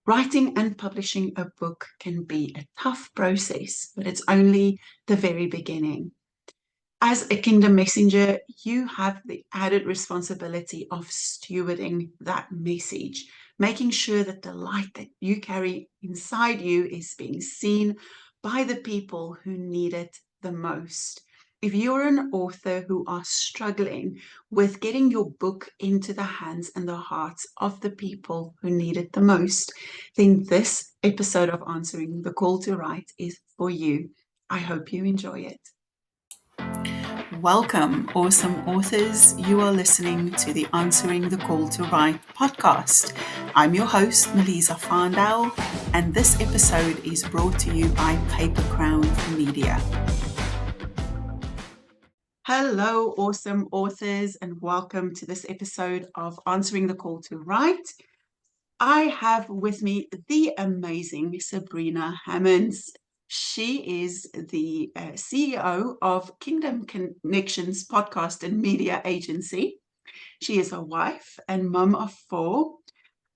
Writing and publishing a book can be a tough process, but it's only the very beginning. As a kingdom messenger, you have the added responsibility of stewarding that message, making sure that the light that you carry inside you is being seen by the people who need it the most. If you're an author who are struggling with getting your book into the hands and the hearts of the people who need it the most, then this episode of Answering the Call to Write is for you. I hope you enjoy it. Welcome, awesome authors. You are listening to the Answering the Call to Write podcast. I'm your host, Melissa Farndale, and this episode is brought to you by Paper Crown Media. Hello, awesome authors, and welcome to this episode of Answering the Call to Write. I have with me the amazing Sabrina Hammonds. She is the CEO of Kingdom Connections podcast and media agency. She is a wife and mum of 4,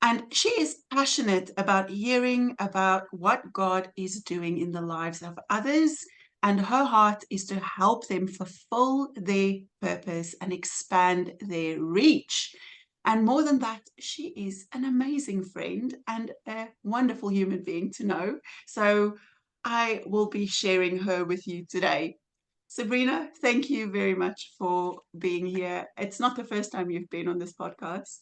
and she is passionate about hearing about what God is doing in the lives of others, and her heart is to help them fulfill their purpose and expand their reach. And more than that, she is an amazing friend and a wonderful human being to know. So I will be sharing her with you today. Sabrina, thank you very much for being here. It's not the first time you've been on this podcast.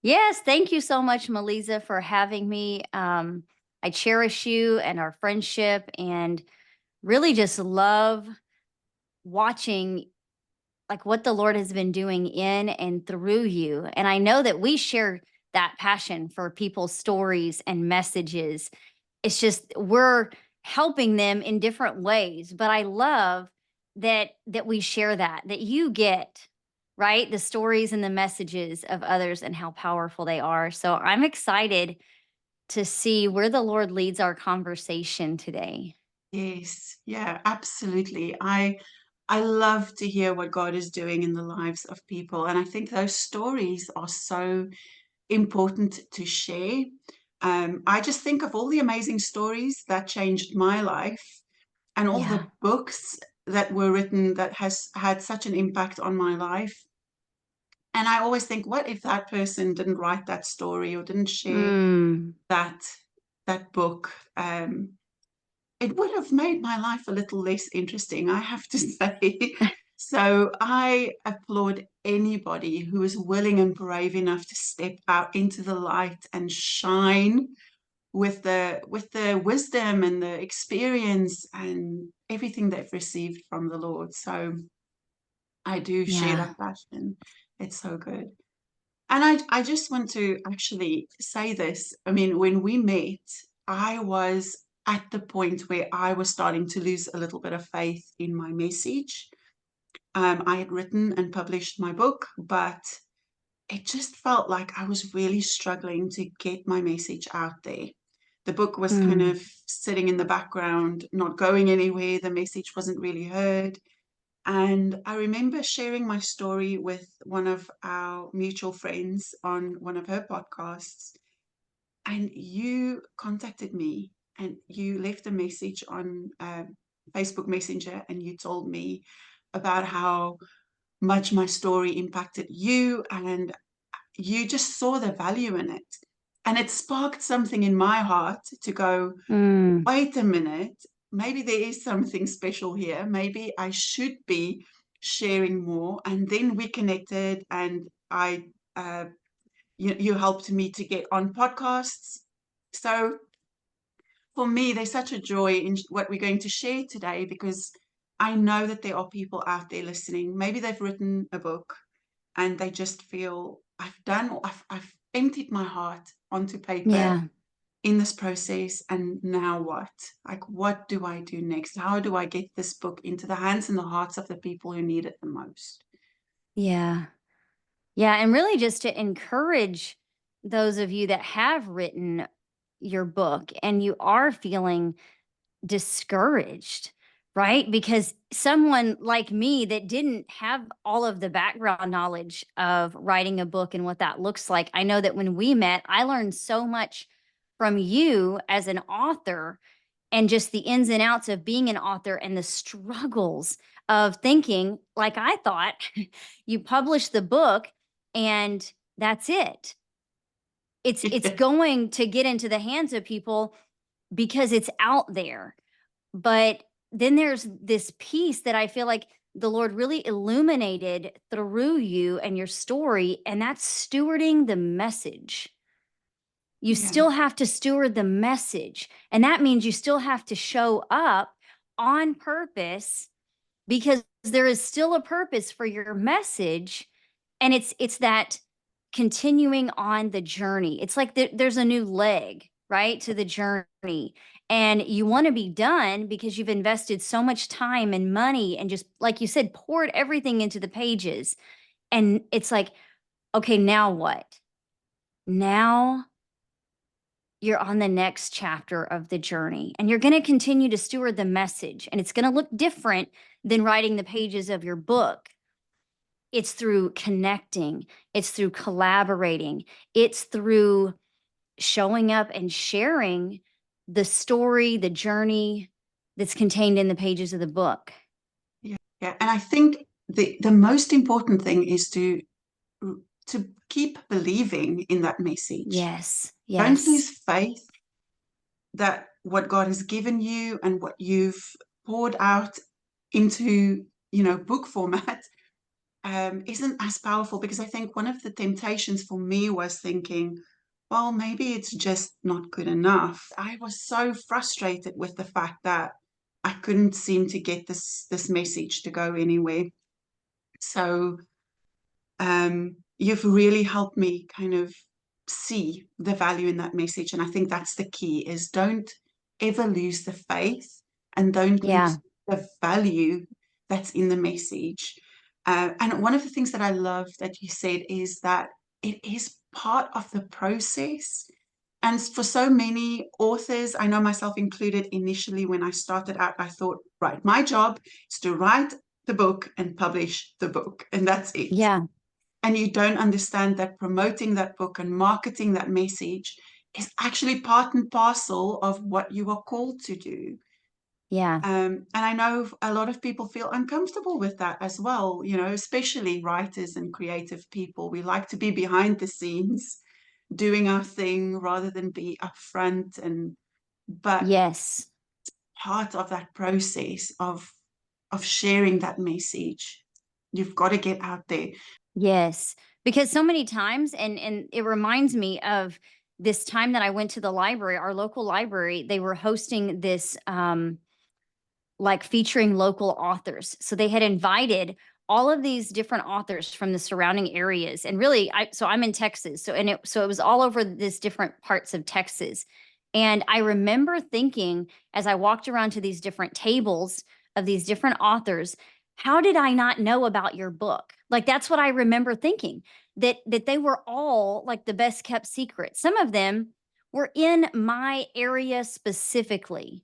Yes, thank you so much, Melissa, for having me. I cherish you and our friendship, and really just love watching like what the Lord has been doing in and through you. And I know that we share that passion for people's stories and messages. It's just we're helping them in different ways, but I love that we share that you get right the stories and the messages of others and how powerful they are. So I'm excited to see where the Lord leads our conversation today. Yes, yeah, absolutely. I love to hear what God is doing in the lives of people, and I think those stories are so important to share. I just think of all the amazing stories that changed my life and all Yeah. the books that were written that has had such an impact on my life. And I always think, what if that person didn't write that story or didn't share Mm. that that book? It would have made my life a little less interesting, I have to say. So I applaud anybody who is willing and brave enough to step out into the light and shine with the wisdom and the experience and everything they've received from the Lord. So I do share Yeah. that passion. It's so good. And I just want to actually say this. I mean, when we met, I was at the point where I was starting to lose a little bit of faith in my message. I had written and published my book, but it just felt like I was really struggling to get my message out there. The book was kind Mm. of sitting in the background, not going anywhere. The message wasn't really heard. And I remember sharing my story with one of our mutual friends on one of her podcasts. And you contacted me and you left a message on Facebook Messenger, and you told me about how much my story impacted you, and you just saw the value in it. And it sparked something in my heart to go, Mm. wait a minute, maybe there is something special here. Maybe I should be sharing more. And then we connected, and uh, you helped me to get on podcasts. So for me, there's such a joy in what we're going to share today, because I know that there are people out there listening. Maybe they've written a book and they just feel I've emptied my heart onto paper Yeah. in this process, and now what? Like, what do I do next? How do I get this book into the hands and the hearts of the people who need it the most? Yeah. Yeah, and really just to encourage those of you that have written your book and you are feeling discouraged, right? Because someone like me that didn't have all of the background knowledge of writing a book and what that looks like, I know that when we met, I learned so much from you as an author and just the ins and outs of being an author and the struggles of thinking, like I thought, you publish the book and that's it. It's going to get into the hands of people because it's out there. But then there's this piece that I feel like the Lord really illuminated through you and your story, and that's stewarding the message. You Yeah. still have to steward the message. And that means you still have to show up on purpose because there is still a purpose for your message. And it's that continuing on the journey. It's like there's a new leg, right, to the journey. And you want to be done because you've invested so much time and money and just, like you said, poured everything into the pages. And it's like, okay, now what? Now you're on the next chapter of the journey and you're going to continue to steward the message, and it's going to look different than writing the pages of your book. It's through connecting, it's through collaborating, it's through showing up and sharing the story, the journey that's contained in the pages of the book. Yeah. And I think the most important thing is to keep believing in that message. Yes. Don't Yes. lose faith that what God has given you and what you've poured out into, book format isn't as powerful, because I think one of the temptations for me was thinking, well, maybe it's just not good enough. I was so frustrated with the fact that I couldn't seem to get this message to go anywhere. So you've really helped me kind of see the value in that message. And I think that's the key, is don't ever lose the faith and don't Yeah. lose the value that's in the message. And one of the things that I love that you said is that it is part of the process. And for so many authors, I know myself included, initially when I started out, I thought, right, my job is to write the book and publish the book, and that's it. Yeah. And you don't understand that promoting that book and marketing that message is actually part and parcel of what you are called to do. Yeah. And I know a lot of people feel uncomfortable with that as well, especially writers and creative people. We like to be behind the scenes doing our thing rather than be upfront. But Yes. part of that process of sharing that message, you've got to get out there. Yes, because so many times, and it reminds me of this time that I went to the library, our local library. They were hosting this like featuring local authors. So they had invited all of these different authors from the surrounding areas. And really, I'm in Texas. So it was all over this different parts of Texas. And I remember thinking, as I walked around to these different tables of these different authors, how did I not know about your book? Like, that's what I remember thinking, that they were all like the best kept secrets. Some of them were in my area specifically.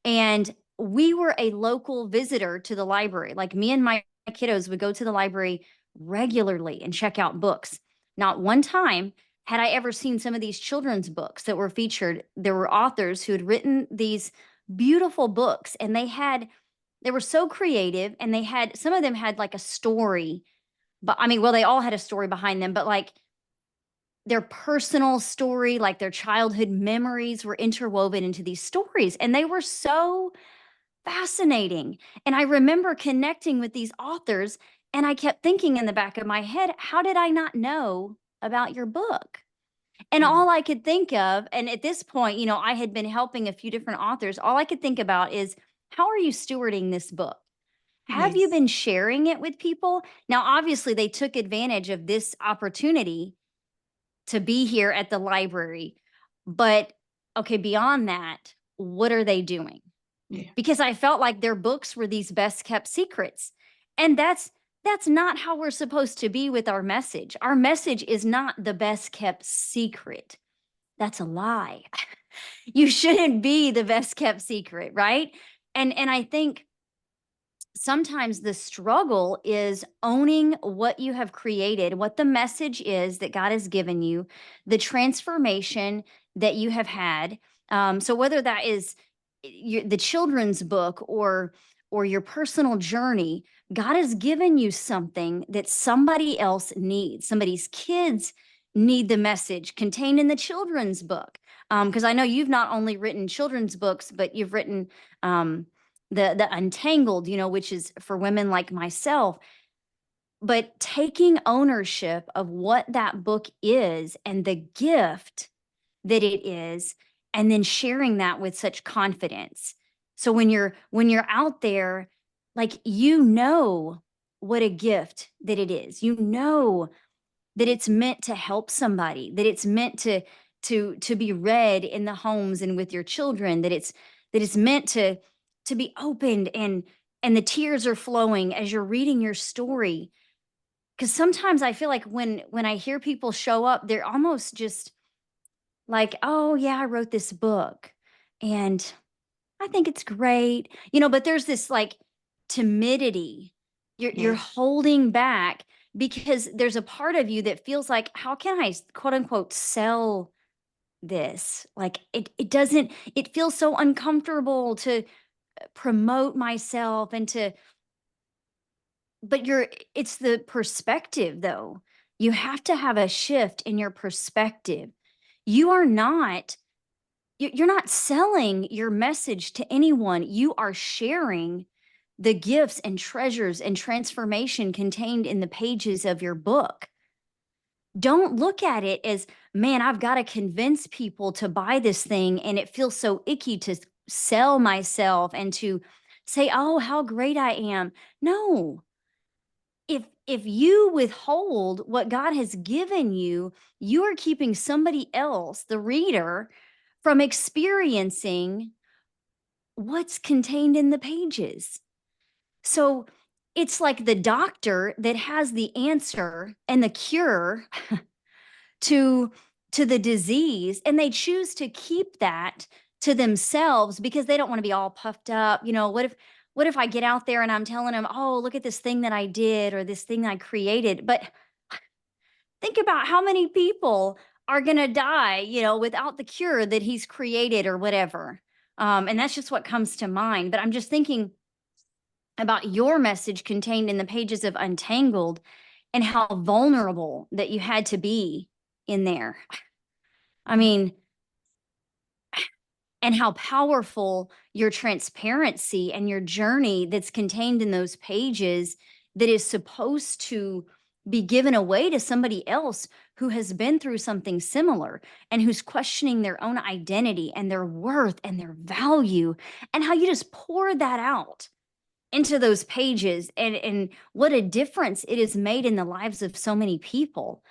And we were a local visitor to the library. Like, me and my kiddos would go to the library regularly and check out books. Not one time had I ever seen some of these children's books that were featured. There were authors who had written these beautiful books, and they were so creative, and some of them had like a story, but I mean, well, they all had a story behind them, but like their personal story, like their childhood memories were interwoven into these stories, and they were so fascinating. And I remember connecting with these authors, and I kept thinking in the back of my head, how did I not know about your book? And Yeah. all I could think of, and at this point, I had been helping a few different authors, all I could think about is, how are you stewarding this book? Have you Yes. been sharing it with people? Now, obviously, they took advantage of this opportunity to be here at the library. But okay, beyond that, what are they doing? Yeah. Because I felt like their books were these best kept secrets. And that's not how we're supposed to be with our message. Our message is not the best kept secret. That's a lie. You shouldn't be the best kept secret, right? And I think sometimes the struggle is owning what you have created, what the message is that God has given you, the transformation that you have had. So whether that is the children's book or your personal journey, God has given you something that somebody else needs. Somebody's kids need the message contained in the children's book. Because I know you've not only written children's books, but you've written the Untangled, which is for women like myself. But taking ownership of what that book is and the gift that it is, and then sharing that with such confidence. So when you're out there, like, what a gift that it is. That it's meant to help somebody, that it's meant to be read in the homes and with your children, that it's meant to be opened, and the tears are flowing as you're reading your story. Because sometimes I feel like when I hear people show up, they're almost just like, oh yeah, I wrote this book and I think it's great, but there's this like timidity. You're Yes. holding back because there's a part of you that feels like, how can I quote unquote sell this? Like it doesn't, it feels so uncomfortable to promote myself and but it's the perspective though. You have to have a shift in your perspective. You are not you're not selling your message to anyone. You are sharing the gifts and treasures and transformation contained in the pages of your book. Don't look at it as, man, I've got to convince people to buy this thing. And it feels so icky to sell myself and to say, oh, how great I am. No. If you withhold what God has given you, you are keeping somebody else, the reader, from experiencing what's contained in the pages. So it's like the doctor that has the answer and the cure to the disease, and they choose to keep that to themselves because they don't want to be all puffed up. What if I get out there and I'm telling them, oh, look at this thing that I did or this thing I created, but think about how many people are going to die, without the cure that he's created or whatever. And that's just what comes to mind. But I'm just thinking about your message contained in the pages of Untangled and how vulnerable that you had to be in there. I mean, and how powerful your transparency and your journey that's contained in those pages that is supposed to be given away to somebody else who has been through something similar and who's questioning their own identity and their worth and their value, and how you just pour that out into those pages, and what a difference it has made in the lives of so many people.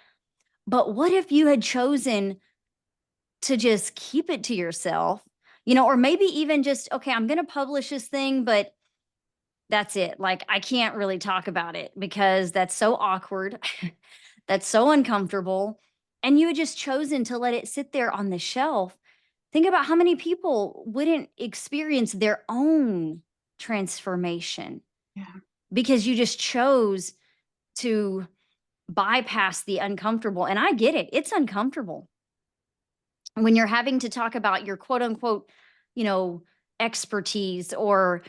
But what if you had chosen to just keep it to yourself, or maybe even just, okay, I'm going to publish this thing, but that's it. Like, I can't really talk about it because that's so awkward. That's so uncomfortable. And you had just chosen to let it sit there on the shelf. Think about how many people wouldn't experience their own transformation Yeah. because you just chose to bypass the uncomfortable. And I get it. It's uncomfortable when you're having to talk about your quote unquote, expertise, or,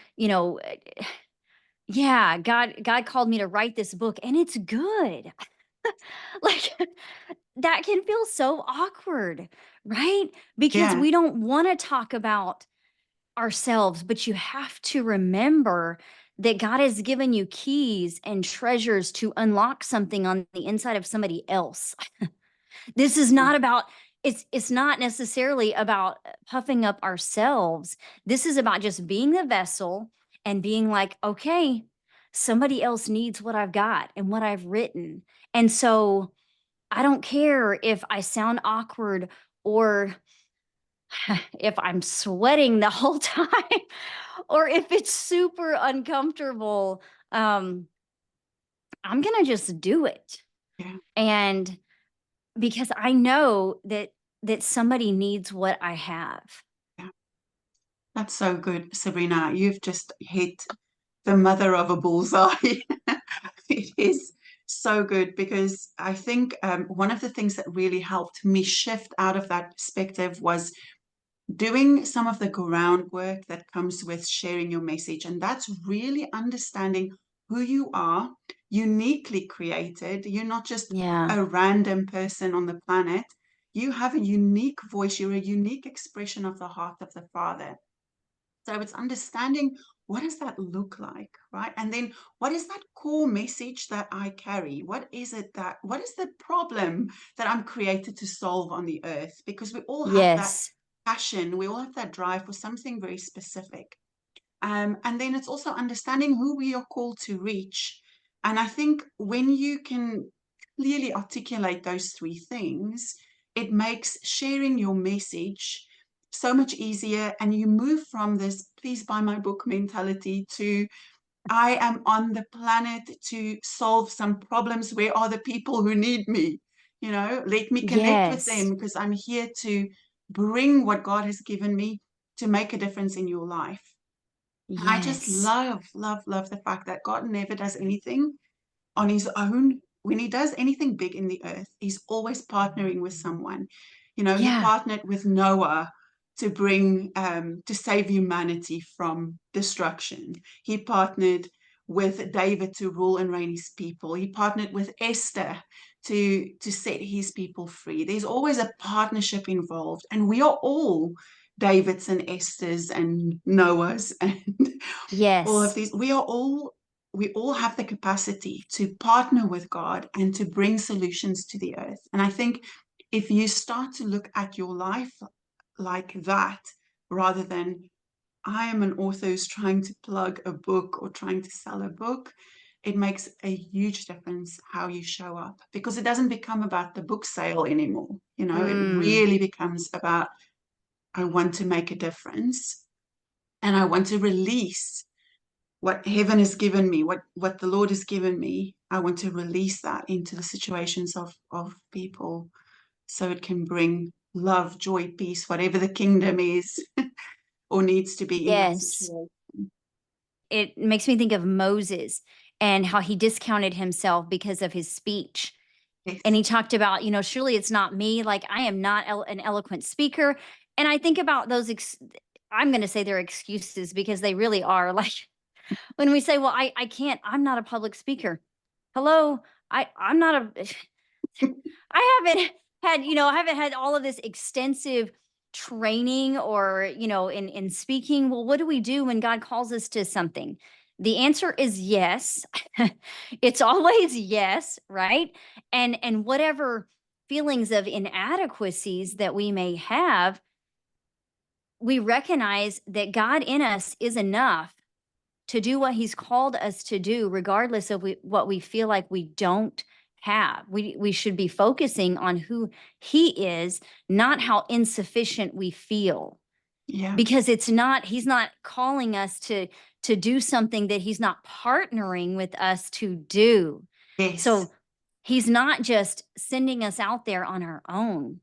yeah, God called me to write this book and it's good. Like, that can feel so awkward, right? Because Yeah. we don't want to talk about ourselves, but you have to remember that God has given you keys and treasures to unlock something on the inside of somebody else. This is Yeah. not about, it's not necessarily about puffing up ourselves. This is about just being the vessel and being like, okay, somebody else needs what I've got and what I've written. And so I don't care if I sound awkward or if I'm sweating the whole time or if it's super uncomfortable. I'm going to just do it. Yeah. And because I know that somebody needs what I have. Yeah. That's so good, Sabrina. You've just hit the mother of a bullseye. It is so good because I think one of the things that really helped me shift out of that perspective was doing some of the groundwork that comes with sharing your message. And that's really understanding who you are, uniquely created. You're not just Yeah. a random person on the planet. You have a unique voice. You're a unique expression of the heart of the Father. So it's understanding what does that look like, right? And then what is that core message that I carry? What is the problem that I'm created to solve on the earth? Because we all have that Yes. passion, we all have that drive for something very specific. And then it's also understanding who we are called to reach. And I think when you can clearly articulate those three things, it makes sharing your message so much easier. And you move from this please buy my book mentality to I am on the planet to solve some problems. Where are the people who need me? Let me connect with Yes. them because I'm here to bring what God has given me to make a difference in your life. And I just Yes. love, love, love the fact that God never does anything on his own. When he does anything big in the earth, he's always partnering with someone. He Yeah. partnered with Noah to bring, to save humanity from destruction. He partnered with David to rule and reign his people. He partnered with Esther to set his people free. There's always a partnership involved, and we are all Davids and Esthers and Noahs and all of Yes. these. We all have the capacity to partner with God and to bring solutions to the earth. And I think if you start to look at your life like that, rather than I am an author who's trying to plug a book or trying to sell a book, it makes a huge difference how you show up, because it doesn't become about the book sale anymore. It Mm. really becomes about I want to make a difference and I want to release what heaven has given me, what the Lord has given me. I want to release that into the situations of people so it can bring love, joy, peace, whatever the kingdom is or needs to be in that Yes. situation. It makes me think of Moses and how he discounted himself because of his speech. Yes. And he talked about, surely it's not me. Like, I am not an eloquent speaker. And I think about those, I'm going to say they're excuses because they really are. Like, when we say, well, I can't, I'm not a public speaker. Hello, I'm not a, I haven't had all of this extensive training or, in speaking. Well, what do we do when God calls us to something? The answer is yes. It's always yes, right? And whatever feelings of inadequacies that we may have, we recognize that God in us is enough to do what he's called us to do, regardless of what we feel like we don't have. We should be focusing on who he is, not how insufficient we feel. Yeah. Because he's not calling us to do something that he's not partnering with us to do. Yes. So he's not just sending us out there on our own.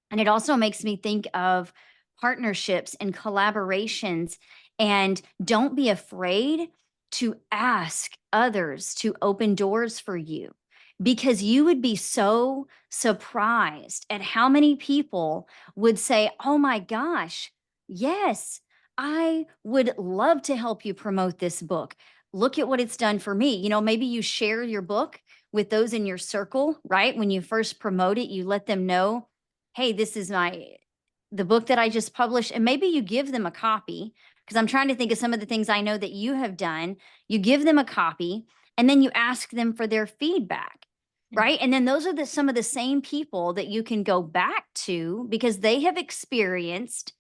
And it also makes me think of partnerships and collaborations. And don't be afraid to ask others to open doors for you, because you would be so surprised at how many people would say, oh my gosh, yes, I would love to help you promote this book. Look at what it's done for me. Maybe you share your book with those in your circle, right? When you first promote it, you let them know, hey, this is the book that I just published. And maybe you give them a copy, because I'm trying to think of some of the things I know that you have done. You give them a copy and then you ask them for their feedback, Yeah. right? And then those are some of the same people that you can go back to, because they have experienced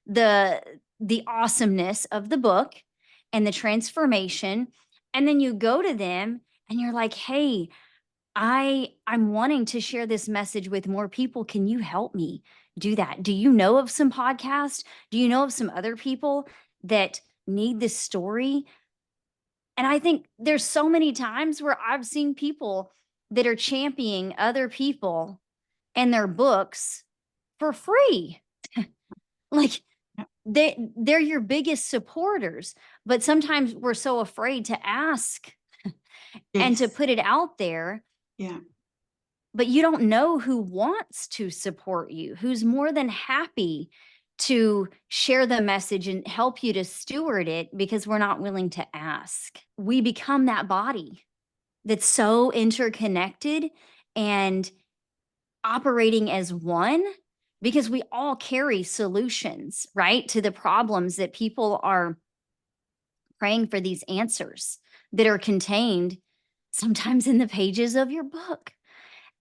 the awesomeness of the book and the transformation. And then you go to them and you're like, hey, I'm wanting to share this message with more people. Can you help me do that? Do you know of some podcasts? Do you know of some other people that need this story? And I think there's so many times where I've seen people that are championing other people and their books for free. Like, they're your biggest supporters. But sometimes we're so afraid to ask and to Yes. put it out there. Yeah. But you don't know who wants to support you, who's more than happy to share the message and help you to steward it, because we're not willing to ask. We become that body that's so interconnected and operating as one, because we all carry solutions, right, to the problems that people are praying for, these answers that are contained sometimes in the pages of your book.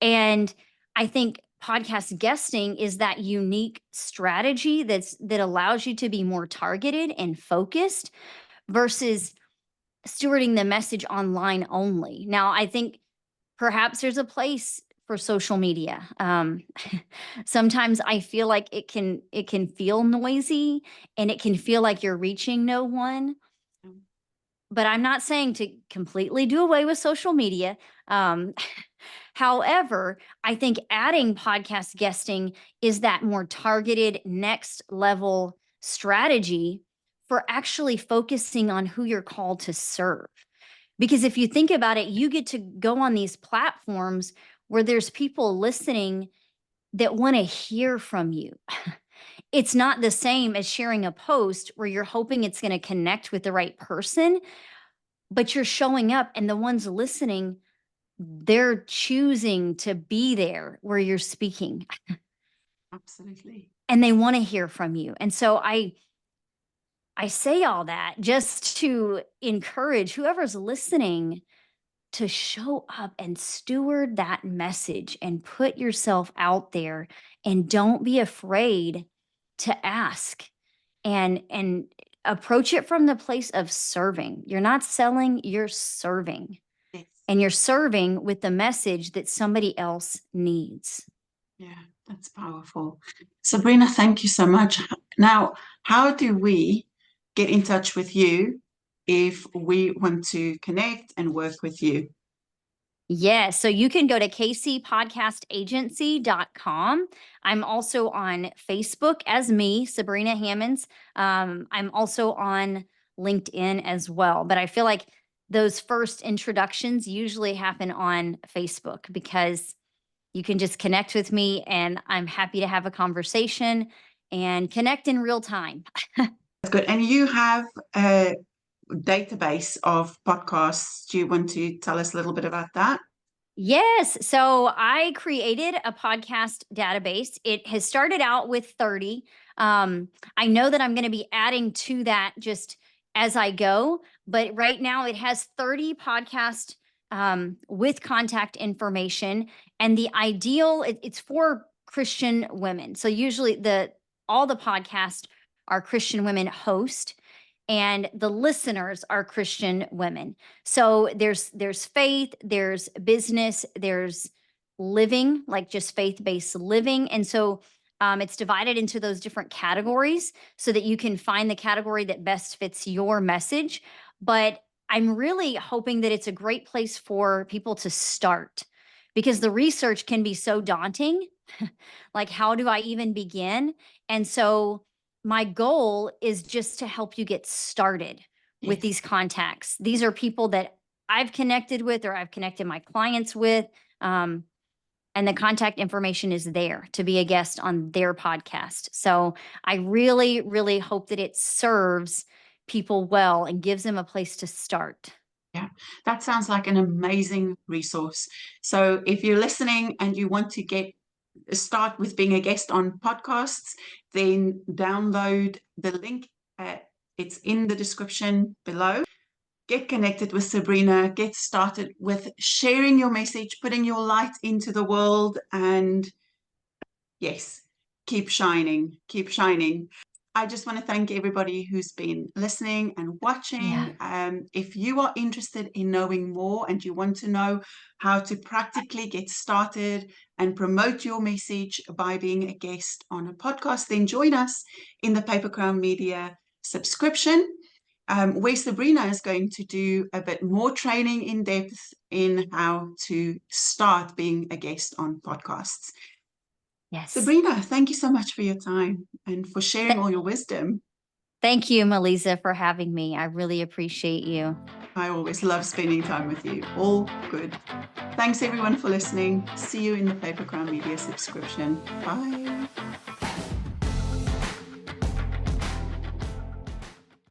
And I think podcast guesting is that unique strategy that allows you to be more targeted and focused versus stewarding the message online only. Now, I think perhaps there's a place for social media. Sometimes I feel like it can feel noisy and it can feel like you're reaching no one. But I'm not saying to completely do away with social media. Um, However, I think adding podcast guesting is that more targeted next level strategy for actually focusing on who you're called to serve. Because if you think about it, you get to go on these platforms where there's people listening that want to hear from you. It's not the same as sharing a post where you're hoping it's going to connect with the right person, but you're showing up and the ones listening, they're choosing to be there where you're speaking Absolutely. and they want to hear from you. And so I say all that just to encourage whoever's listening to show up and steward that message and put yourself out there, and don't be afraid to ask and approach it from the place of serving. You're not selling, you're serving. Yes. And you're serving with the message that somebody else needs. Yeah, that's powerful. Sabrina, thank you so much. Now, how do we get in touch with you if we want to connect and work with you? Yes. So you can go to kcpodcastagency.com. I'm also on Facebook as me, Sabrina Hammonds. I'm also on LinkedIn as well. But I feel like those first introductions usually happen on Facebook, because you can just connect with me and I'm happy to have a conversation and connect in real time. That's good. And you have a database of podcasts. Do you want to tell us a little bit about that? Yes. So I created a podcast database. It has started out with 30. I know that I'm going to be adding to that just as I go, but right now it has 30 podcasts with contact information. And the ideal, it's for Christian women. So usually all the podcasts are Christian women host, and the listeners are Christian women. So there's faith, there's business, there's living, like just faith-based living. And so it's divided into those different categories so that you can find the category that best fits your message. But I'm really hoping that it's a great place for people to start, because the research can be so daunting. Like, how do I even begin? And so my goal is just to help you get started with Yes. these contacts. These are people that I've connected with or I've connected my clients with. And the contact information is there to be a guest on their podcast. So I really, really hope that it serves people well and gives them a place to start. Yeah, that sounds like an amazing resource. So if you're listening and you want to start with being a guest on podcasts, then download the link. It's in the description below. Get connected with Sabrina, get started with sharing your message, putting your light into the world, and yes, keep shining, keep shining. I just want to thank everybody who's been listening and watching. If you are interested in knowing more and you want to know how to practically get started and promote your message by being a guest on a podcast, then join us in the Paper Crown Media subscription, where Sabrina is going to do a bit more training in depth in how to start being a guest on podcasts. Yes. Sabrina, thank you so much for your time and for sharing Th- all your wisdom. Thank you, Melissa, for having me. I really appreciate you. I always love spending time with you. All good. Thanks everyone for listening. See you in the Paper Crown Media subscription. Bye.